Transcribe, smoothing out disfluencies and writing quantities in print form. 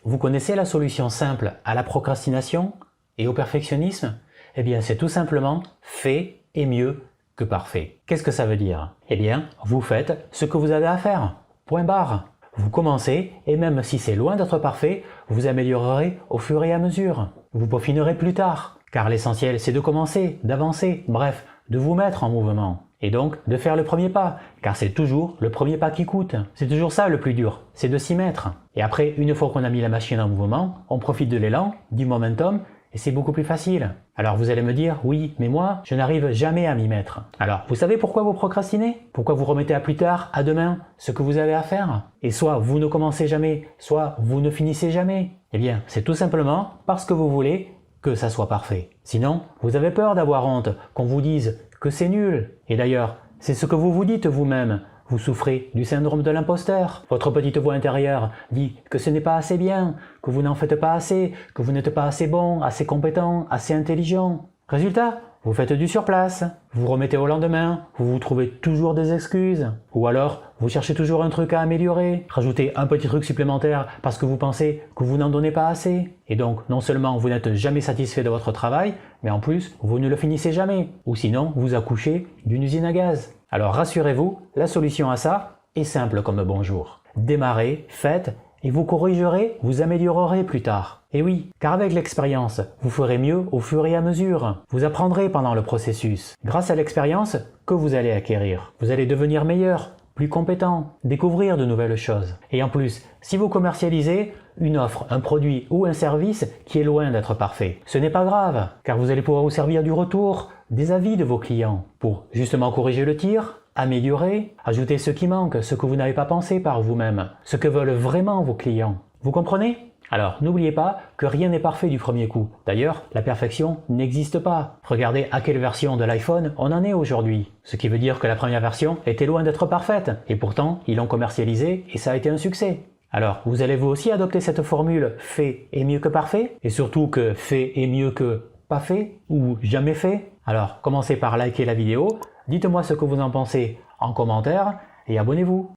Vous connaissez la solution simple à la procrastination et au perfectionnisme? Eh bien, c'est tout simplement fait est mieux que parfait. Qu'est-ce que ça veut dire? Eh bien, vous faites ce que vous avez à faire. Point barre. Vous commencez et même si c'est loin d'être parfait, vous améliorerez au fur et à mesure. Vous peaufinerez plus tard, car l'essentiel c'est de commencer, d'avancer, bref, de vous mettre en mouvement. Et donc de faire le premier pas, car c'est toujours le premier pas qui coûte. C'est toujours ça le plus dur, c'est de s'y mettre. Et après, une fois qu'on a mis la machine en mouvement, on profite de l'élan, du momentum, et c'est beaucoup plus facile. Alors vous allez me dire, oui, mais moi, je n'arrive jamais à m'y mettre. Alors, vous savez pourquoi vous procrastinez? Pourquoi vous remettez à plus tard, à demain, ce que vous avez à faire? Et soit vous ne commencez jamais, soit vous ne finissez jamais. Eh bien, c'est tout simplement parce que vous voulez que ça soit parfait. Sinon, vous avez peur d'avoir honte, qu'on vous dise que c'est nul. Et d'ailleurs, c'est ce que vous vous dites vous-même. Vous souffrez du syndrome de l'imposteur. Votre petite voix intérieure dit que ce n'est pas assez bien, que vous n'en faites pas assez, que vous n'êtes pas assez bon, assez compétent, assez intelligent. Résultat, vous faites du surplace, vous remettez au lendemain, vous vous trouvez toujours des excuses. Ou alors, vous cherchez toujours un truc à améliorer, rajoutez un petit truc supplémentaire parce que vous pensez que vous n'en donnez pas assez. Et donc, non seulement vous n'êtes jamais satisfait de votre travail, mais en plus, vous ne le finissez jamais. Ou sinon, vous accouchez d'une usine à gaz. Alors rassurez-vous, la solution à ça est simple comme bonjour. Démarrez, faites, et vous corrigerez, vous améliorerez plus tard. Et oui, car avec l'expérience, vous ferez mieux au fur et à mesure. Vous apprendrez pendant le processus. Grâce à l'expérience que vous allez acquérir, vous allez devenir meilleur, plus compétent, découvrir de nouvelles choses. Et en plus, si vous commercialisez une offre, un produit ou un service qui est loin d'être parfait, ce n'est pas grave, car vous allez pouvoir vous servir du retour, des avis de vos clients, pour justement corriger le tir, améliorer, ajouter ce qui manque, ce que vous n'avez pas pensé par vous-même, ce que veulent vraiment vos clients. Vous comprenez? Alors, n'oubliez pas que rien n'est parfait du premier coup. D'ailleurs, la perfection n'existe pas. Regardez à quelle version de l'iPhone on en est aujourd'hui. Ce qui veut dire que la première version était loin d'être parfaite. Et pourtant, ils l'ont commercialisée et ça a été un succès. Alors, vous allez vous aussi adopter cette formule « fait est mieux que parfait » et surtout que « fait est mieux que pas fait » ou « jamais fait ». Alors, commencez par liker la vidéo, dites-moi ce que vous en pensez en commentaire et abonnez-vous.